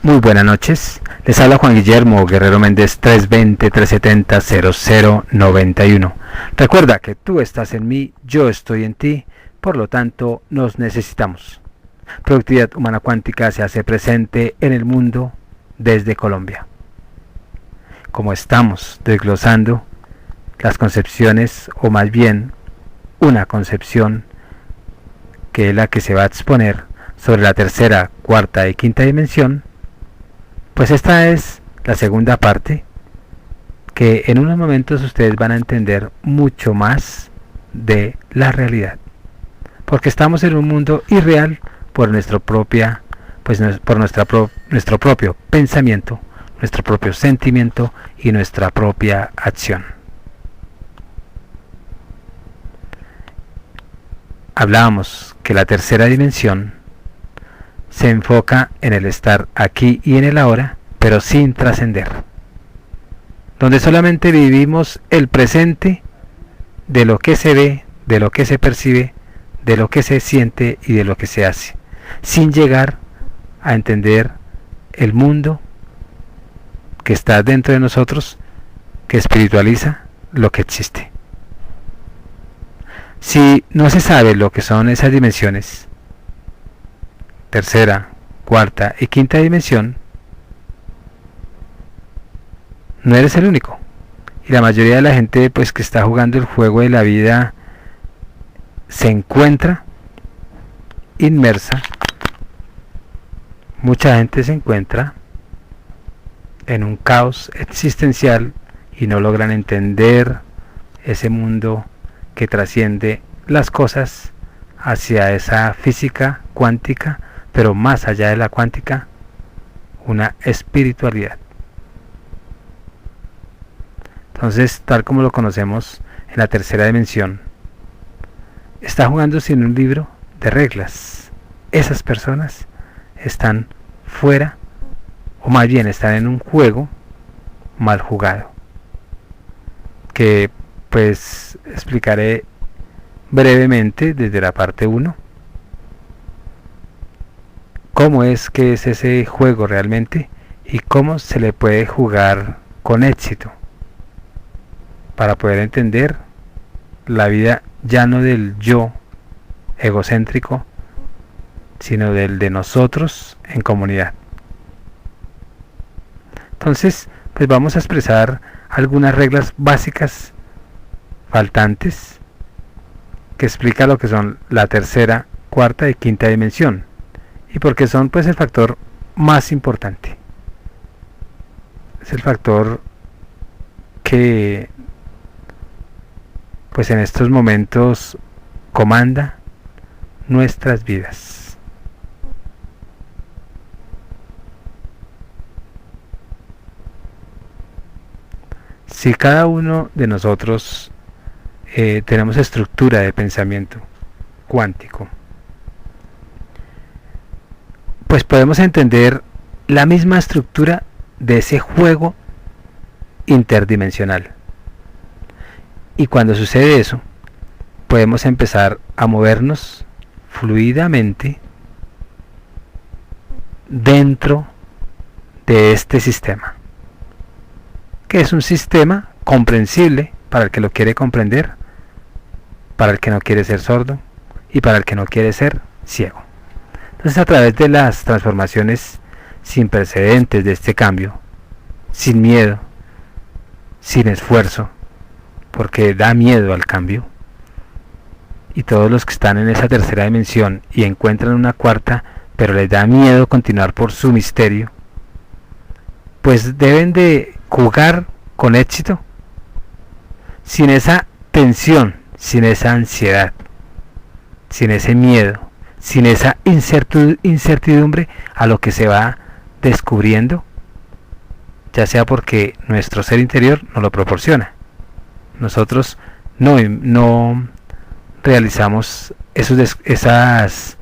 Muy buenas noches, les habla Juan Guillermo Guerrero Méndez 320-370-0091. Recuerda que tú estás en mí, yo estoy en ti, por lo tanto nos necesitamos. Productividad Humana Cuántica se hace presente en el mundo desde Colombia. Como estamos desglosando las concepciones, o más bien una concepción que es la que se va a exponer sobre la tercera, cuarta y quinta dimensión, pues esta es la segunda parte que en unos momentos ustedes van a entender mucho más de la realidad, porque estamos en un mundo irreal por nuestro propio pensamiento, nuestro propio sentimiento y nuestra propia acción. Hablábamos que la tercera dimensión se enfoca en el estar aquí y en el ahora, pero sin trascender, donde solamente vivimos el presente de lo que se ve, de lo que se percibe, de lo que se siente y de lo que se hace, sin llegar a entender el mundo que está dentro de nosotros, que espiritualiza lo que existe. Si no se sabe lo que son esas dimensiones, tercera, cuarta y quinta dimensión, no eres el único. Y la mayoría de la gente pues que está jugando el juego de la vida se encuentra inmersa. Mucha gente se encuentra en un caos existencial y no logran entender ese mundo que trasciende las cosas hacia esa física cuántica, pero más allá de la cuántica, una espiritualidad. Entonces, tal como lo conocemos en la tercera dimensión, está jugando sin un libro de reglas. Esas personas están fuera, o más bien están en un juego mal jugado, que pues explicaré brevemente desde la parte 1 cómo es que es ese juego realmente y cómo se le puede jugar con éxito para poder entender la vida ya no del yo egocéntrico, sino del de nosotros en comunidad. Entonces, pues vamos a expresar algunas reglas básicas faltantes que explica lo que son la tercera, cuarta y quinta dimensión, y porque son pues el factor más importante. Es el factor que pues en estos momentos comanda nuestras vidas. Si cada uno de nosotros tenemos estructura de pensamiento cuántico, pues podemos entender la misma estructura de ese juego interdimensional. Y cuando sucede eso, podemos empezar a movernos fluidamente dentro de este sistema, que es un sistema comprensible para el que lo quiere comprender, para el que no quiere ser sordo y para el que no quiere ser ciego. Entonces, a través de las transformaciones sin precedentes de este cambio, sin miedo, sin esfuerzo, porque da miedo al cambio, y todos los que están en esa tercera dimensión y encuentran una cuarta, pero les da miedo continuar por su misterio, pues deben de jugar con éxito, sin esa tensión, sin esa ansiedad, sin ese miedo, sin esa incertidumbre a lo que se va descubriendo, ya sea porque nuestro ser interior nos lo proporciona. Nosotros no realizamos esas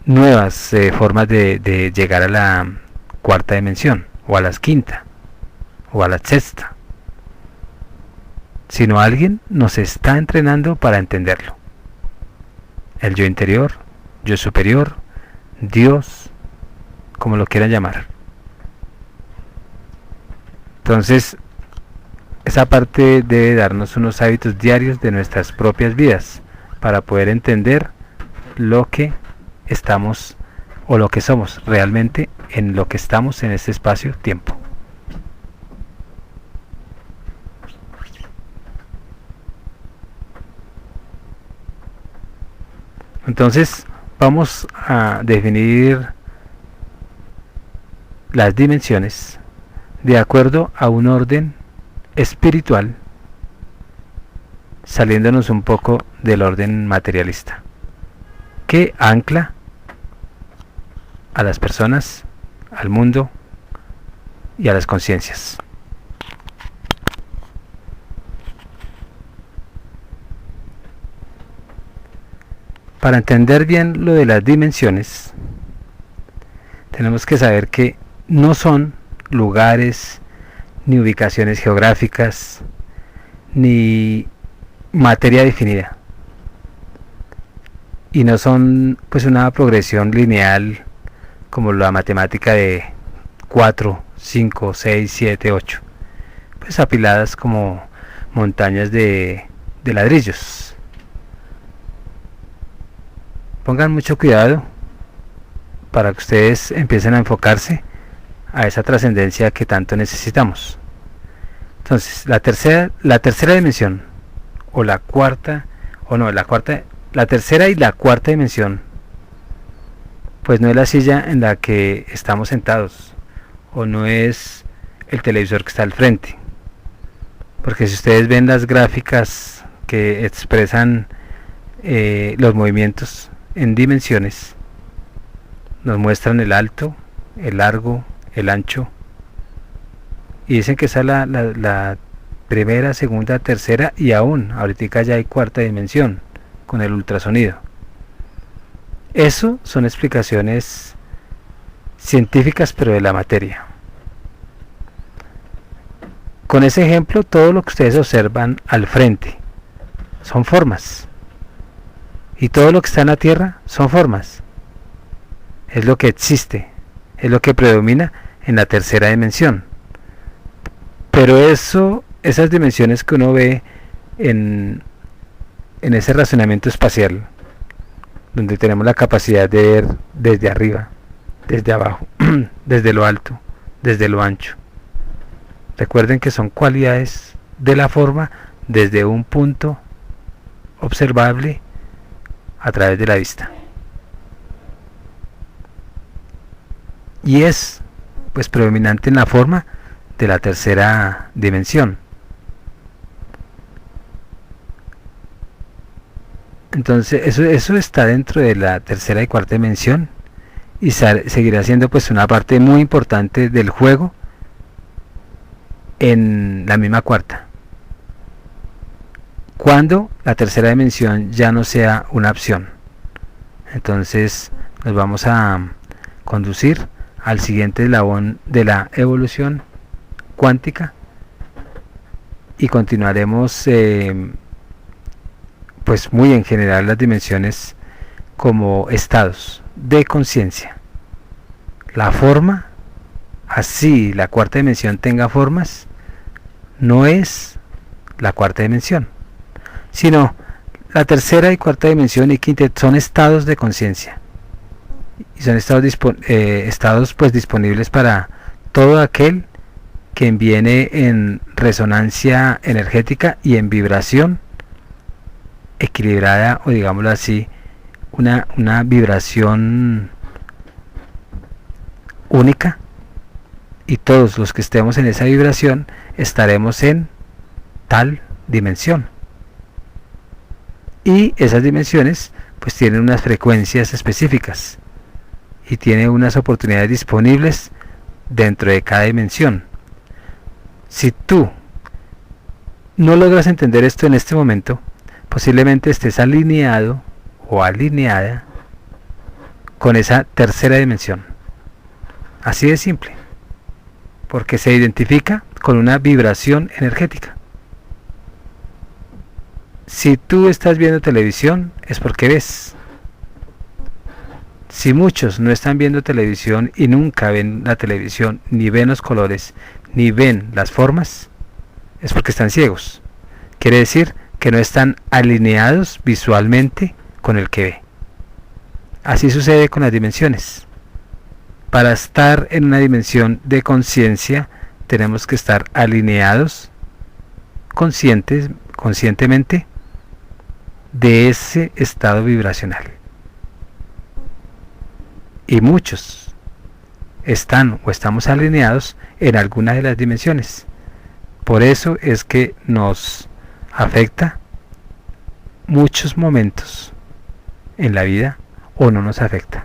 nuevas formas de llegar a la cuarta dimensión, o a la quinta, o a la sexta, sino alguien nos está entrenando para entenderlo. El yo interior, yo superior, Dios, como lo quieran llamar. Entonces, esa parte debe darnos unos hábitos diarios de nuestras propias vidas para poder entender lo que estamos o lo que somos realmente en lo que estamos en este espacio-tiempo. Entonces vamos a definir las dimensiones de acuerdo a un orden espiritual, saliéndonos un poco del orden materialista, que ancla a las personas, al mundo y a las conciencias. Para entender bien lo de las dimensiones, tenemos que saber que no son lugares, ni ubicaciones geográficas, ni materia definida. Y no son pues una progresión lineal como la matemática de 4, 5, 6, 7, 8. Pues apiladas como montañas de ladrillos. Pongan mucho cuidado para que ustedes empiecen a enfocarse a esa trascendencia que tanto necesitamos. Entonces, la tercera dimensión, o la cuarta, la tercera y la cuarta dimensión, pues no es la silla en la que estamos sentados, o no es el televisor que está al frente. Porque si ustedes ven las gráficas que expresan los movimientos en dimensiones, nos muestran el alto, el largo, el ancho, y dicen que esa es la primera, segunda, tercera, y aún ahorita ya hay cuarta dimensión con el ultrasonido. Eso son explicaciones científicas, pero de la materia. Con ese ejemplo, todo lo que ustedes observan al frente son formas, y todo lo que está en la Tierra son formas. Es lo que existe, es lo que predomina en la tercera dimensión. Pero esas dimensiones que uno ve en ese razonamiento espacial, donde tenemos la capacidad de ver desde arriba, desde abajo, desde lo alto, desde lo ancho. Recuerden que son cualidades de la forma desde un punto observable a través de la vista. Y es pues predominante en la forma de la tercera dimensión. Entonces eso está dentro de la tercera y cuarta dimensión, y seguirá siendo pues una parte muy importante del juego en la misma cuarta, cuando la tercera dimensión ya no sea una opción. Entonces nos vamos a conducir al siguiente eslabón de la evolución cuántica, y continuaremos pues muy en general las dimensiones como estados de conciencia. La forma, así la cuarta dimensión tenga formas, no es la cuarta dimensión, sino la tercera y cuarta dimensión y quinta son estados de conciencia, y son estados pues disponibles para todo aquel que viene en resonancia energética y en vibración equilibrada, o digámoslo así, una vibración única, y todos los que estemos en esa vibración estaremos en tal dimensión. Y esas dimensiones pues tienen unas frecuencias específicas y tienen unas oportunidades disponibles dentro de cada dimensión. Si tú no logras entender esto en este momento, posiblemente estés alineado o alineada con esa tercera dimensión. Así de simple, porque se identifica con una vibración energética. Si tú estás viendo televisión, es porque ves. Si muchos no están viendo televisión y nunca ven la televisión, ni ven los colores, ni ven las formas, es porque están ciegos. Quiere decir que no están alineados visualmente con el que ve. Así sucede con las dimensiones. Para estar en una dimensión de conciencia, tenemos que estar alineados conscientemente de ese estado vibracional. Y muchos están o estamos alineados en alguna de las dimensiones. Por eso es que nos afecta muchos momentos en la vida o no nos afecta.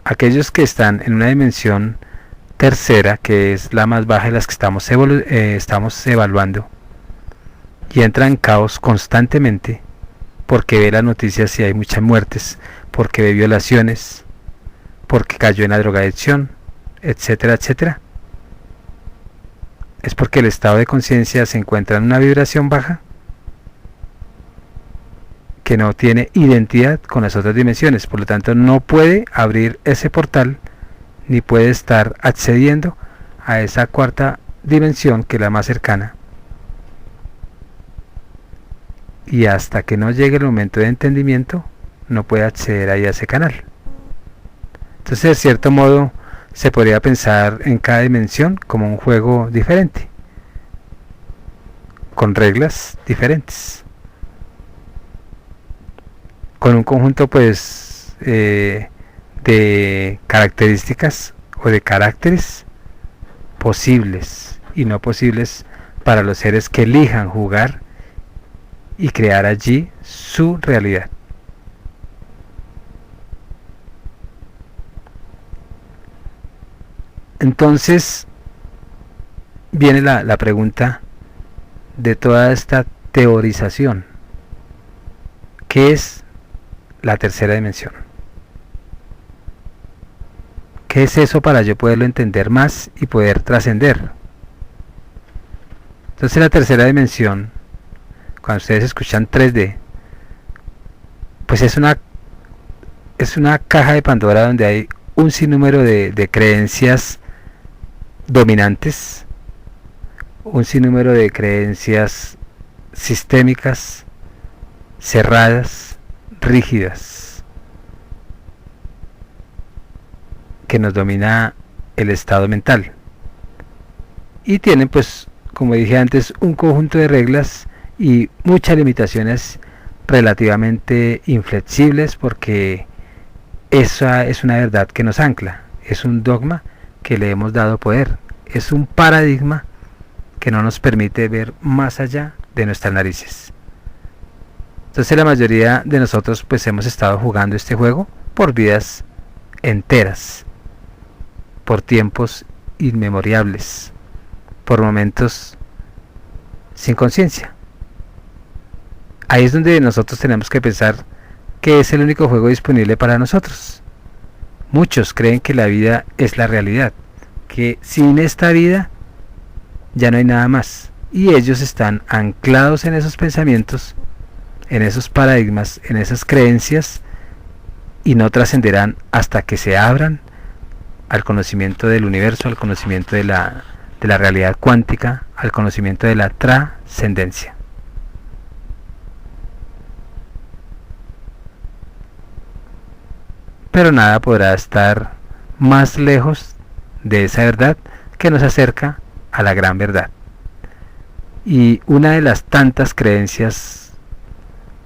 Aquellos que están en una dimensión tercera, que es la más baja de las que estamos evaluando, y entra en caos constantemente porque ve las noticias y hay muchas muertes, porque ve violaciones, porque cayó en la drogadicción, etcétera, etcétera. Es porque el estado de conciencia se encuentra en una vibración baja que no tiene identidad con las otras dimensiones, por lo tanto no puede abrir ese portal ni puede estar accediendo a esa cuarta dimensión, que es la más cercana, y hasta que no llegue el momento de entendimiento no puede acceder ahí a ese canal. Entonces, de cierto modo, se podría pensar en cada dimensión como un juego diferente, con reglas diferentes, con un conjunto pues de características o de caracteres posibles y no posibles para los seres que elijan jugar y crear allí su realidad. Entonces viene la pregunta de toda esta teorización: ¿qué es la tercera dimensión? ¿Qué es eso para yo poderlo entender más y poder trascender? Entonces la tercera dimensión, cuando ustedes escuchan 3D, pues es una caja de Pandora donde hay un sinnúmero de creencias dominantes, un sinnúmero de creencias sistémicas, cerradas, rígidas, que nos domina el estado mental, y tienen, pues, como dije antes, un conjunto de reglas y muchas limitaciones relativamente inflexibles, porque esa es una verdad que nos ancla, es un dogma que le hemos dado poder, es un paradigma que no nos permite ver más allá de nuestras narices. Entonces la mayoría de nosotros pues hemos estado jugando este juego por vidas enteras, por tiempos inmemorables, por momentos sin conciencia. Ahí es donde nosotros tenemos que pensar que es el único juego disponible para nosotros. Muchos creen que la vida es la realidad, que sin esta vida ya no hay nada más, y ellos están anclados en esos pensamientos, en esos paradigmas, en esas creencias, y no trascenderán hasta que se abran al conocimiento del universo, al conocimiento de la realidad cuántica, al conocimiento de la trascendencia. Pero nada podrá estar más lejos de esa verdad que nos acerca a la gran verdad. Y una de las tantas creencias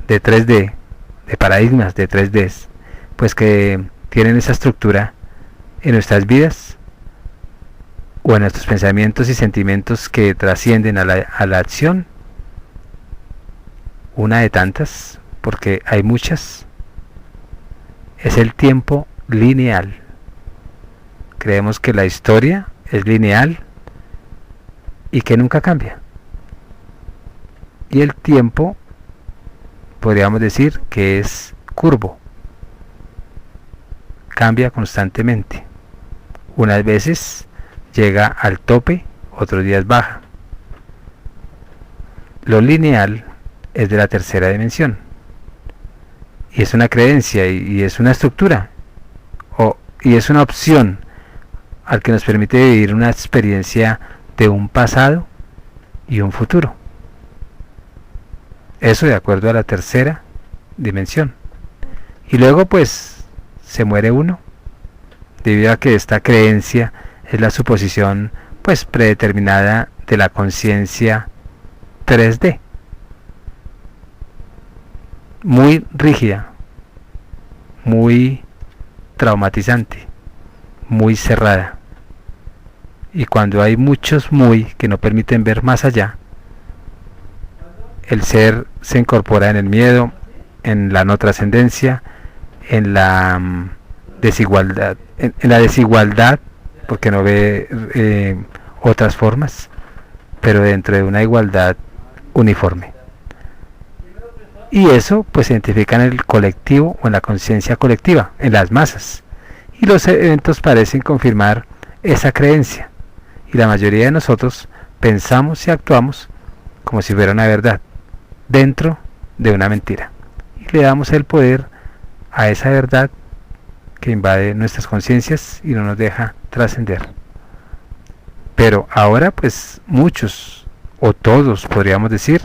de 3D, de paradigmas de 3D, pues que tienen esa estructura en nuestras vidas o en nuestros pensamientos y sentimientos que trascienden a la acción, una de tantas, porque hay muchas, es el tiempo lineal. Creemos que la historia es lineal y que nunca cambia. Y el tiempo, podríamos decir que es curvo, cambia constantemente. Unas veces llega al tope, otros días baja. Lo lineal es de la tercera dimensión. y es una creencia y es una estructura y es una opción al que nos permite vivir una experiencia de un pasado y un futuro. Eso de acuerdo a la tercera dimensión. Y luego pues se muere uno, debido a que esta creencia es la suposición pues predeterminada de la conciencia 3D, muy rígida, muy traumatizante, muy cerrada. Y cuando hay muchos muy que no permiten ver más allá, el ser se incorpora en el miedo, en la no trascendencia, en la desigualdad, en la desigualdad, porque no ve otras formas, pero dentro de una igualdad uniforme. Y eso pues se identifica en el colectivo o en la conciencia colectiva, en las masas. Y los eventos parecen confirmar esa creencia. Y la mayoría de nosotros pensamos y actuamos como si fuera una verdad, dentro de una mentira. Y le damos el poder a esa verdad que invade nuestras conciencias y no nos deja trascender. Pero ahora pues muchos, o todos podríamos decir,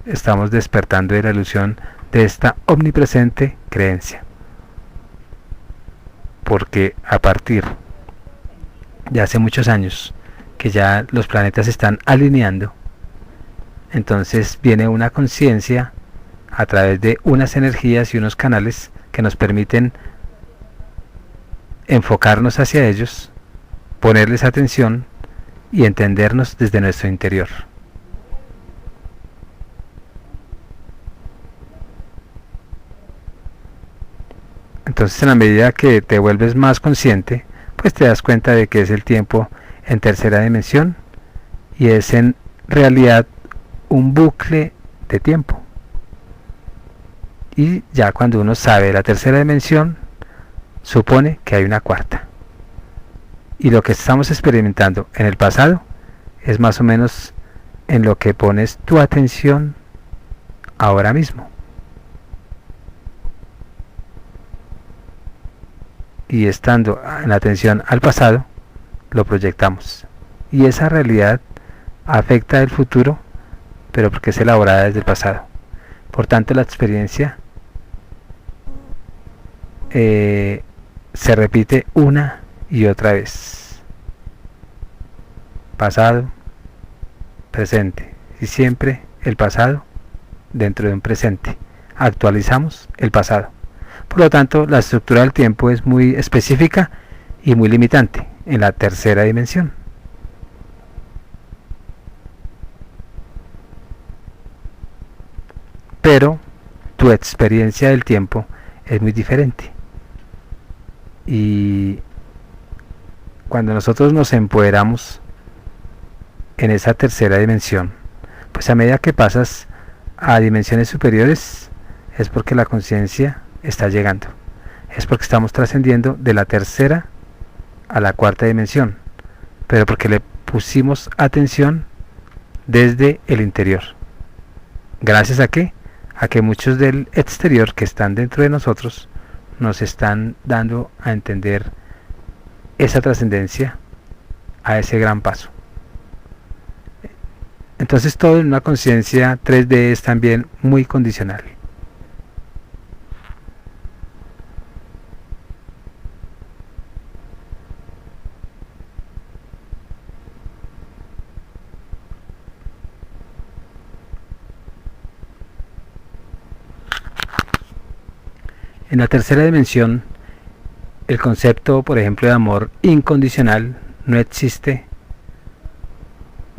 estamos despertando de la ilusión de esta omnipresente creencia. Porque a partir de hace muchos años que ya los planetas se están alineando, entonces viene una conciencia a través de unas energías y unos canales que nos permiten enfocarnos hacia ellos, ponerles atención y entendernos desde nuestro interior. Entonces, en la medida que te vuelves más consciente, pues te das cuenta de que es el tiempo en tercera dimensión y es en realidad un bucle de tiempo. Y ya cuando uno sabe la tercera dimensión, supone que hay una cuarta. Y lo que estamos experimentando en el pasado es más o menos en lo que pones tu atención ahora mismo. Y estando en atención al pasado, lo proyectamos. Y esa realidad afecta el futuro, pero porque es elaborada desde el pasado. Por tanto, la experiencia se repite una y otra vez. Pasado, presente. Y siempre el pasado dentro de un presente. Actualizamos el pasado. Por lo tanto, la estructura del tiempo es muy específica y muy limitante en la tercera dimensión. Pero tu experiencia del tiempo es muy diferente. Y cuando nosotros nos empoderamos en esa tercera dimensión, pues a medida que pasas a dimensiones superiores, es porque la conciencia está llegando. Es porque estamos trascendiendo de la tercera a la cuarta dimensión, pero porque le pusimos atención desde el interior. ¿Gracias a qué? A que muchos del exterior que están dentro de nosotros nos están dando a entender esa trascendencia a ese gran paso. Entonces todo en una conciencia 3D es también muy condicional. En la tercera dimensión, el concepto, por ejemplo, de amor incondicional no existe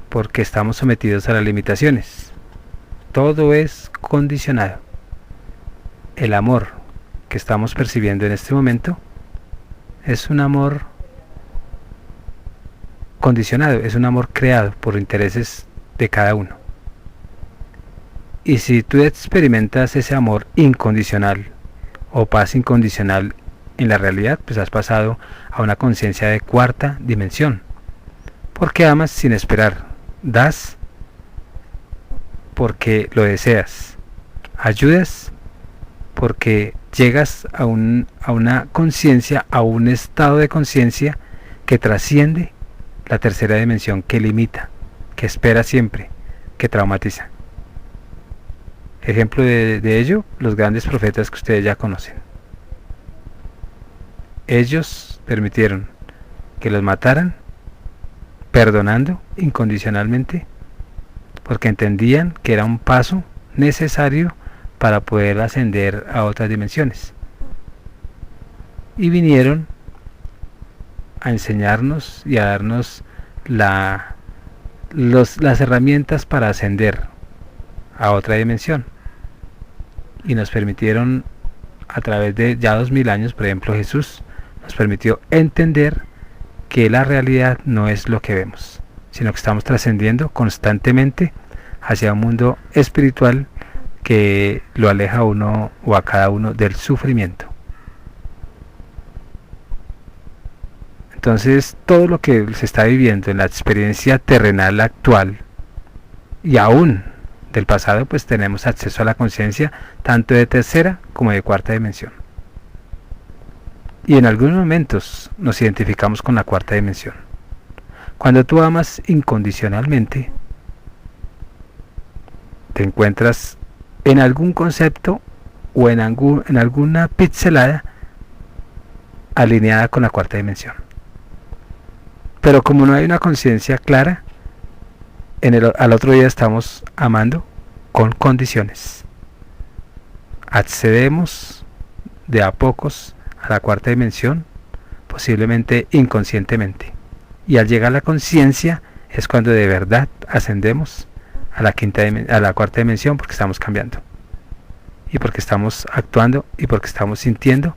porque estamos sometidos a las limitaciones. Todo es condicionado. El amor que estamos percibiendo en este momento es un amor condicionado, es un amor creado por intereses de cada uno. Y si tú experimentas ese amor incondicional o paz incondicional en la realidad, pues has pasado a una conciencia de cuarta dimensión. Porque amas sin esperar, das porque lo deseas, ayudas porque llegas a una conciencia, a un estado de conciencia que trasciende la tercera dimensión, que limita, que espera siempre, que traumatiza. Ejemplo de ello, los grandes profetas que ustedes ya conocen. Ellos permitieron que los mataran, perdonando incondicionalmente, porque entendían que era un paso necesario para poder ascender a otras dimensiones. Y vinieron a enseñarnos y a darnos las herramientas para ascender a otra dimensión. Y nos permitieron, a través de ya 2000 años, por ejemplo Jesús, nos permitió entender que la realidad no es lo que vemos, sino que estamos trascendiendo constantemente hacia un mundo espiritual que lo aleja a uno o a cada uno del sufrimiento. Entonces, todo lo que se está viviendo en la experiencia terrenal actual y aún del pasado, pues tenemos acceso a la conciencia tanto de tercera como de cuarta dimensión. Y en algunos momentos nos identificamos con la cuarta dimensión. Cuando tú amas incondicionalmente, te encuentras en algún concepto o en alguna pixelada alineada con la cuarta dimensión. Pero como no hay una conciencia clara, al otro día estamos amando con condiciones. Accedemos de a pocos a la cuarta dimensión, posiblemente inconscientemente. Y al llegar a la conciencia es cuando de verdad ascendemos a la cuarta dimensión, porque estamos cambiando. Y porque estamos actuando y porque estamos sintiendo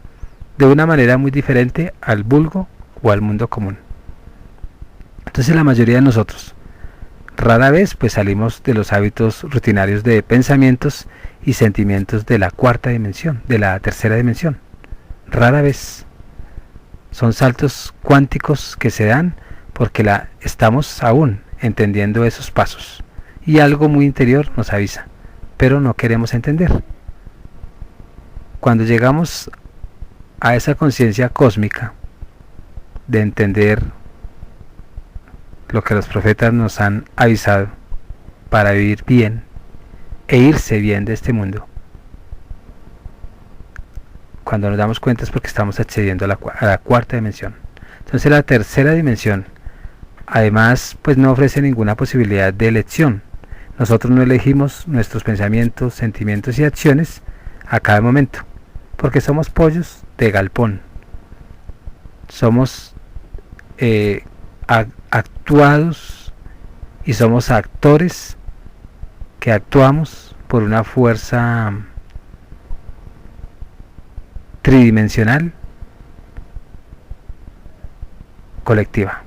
de una manera muy diferente al vulgo o al mundo común. Entonces la mayoría de nosotros rara vez pues salimos de los hábitos rutinarios de pensamientos y sentimientos de la cuarta dimensión, de la tercera dimensión. Rara vez. Son saltos cuánticos que se dan porque estamos aún entendiendo esos pasos. Y algo muy interior nos avisa, pero no queremos entender. Cuando llegamos a esa conciencia cósmica de entender lo que los profetas nos han avisado para vivir bien e irse bien de este mundo, cuando nos damos cuenta es porque estamos accediendo a la cuarta dimensión. Entonces la tercera dimensión además pues no ofrece ninguna posibilidad de elección. Nosotros no elegimos nuestros pensamientos, sentimientos y acciones a cada momento, porque somos pollos de galpón. Somos actuados y somos actores que actuamos por una fuerza tridimensional colectiva.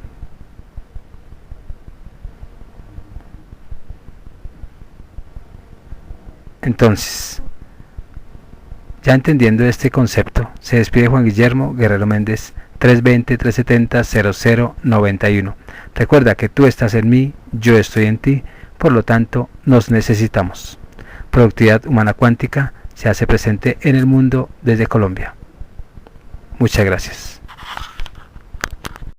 Entonces, ya entendiendo este concepto, se despide Juan Guillermo Guerrero Méndez, 320-370-0091. Recuerda que tú estás en mí, yo estoy en ti, por lo tanto nos necesitamos. Productividad Humana Cuántica se hace presente en el mundo desde Colombia. Muchas gracias.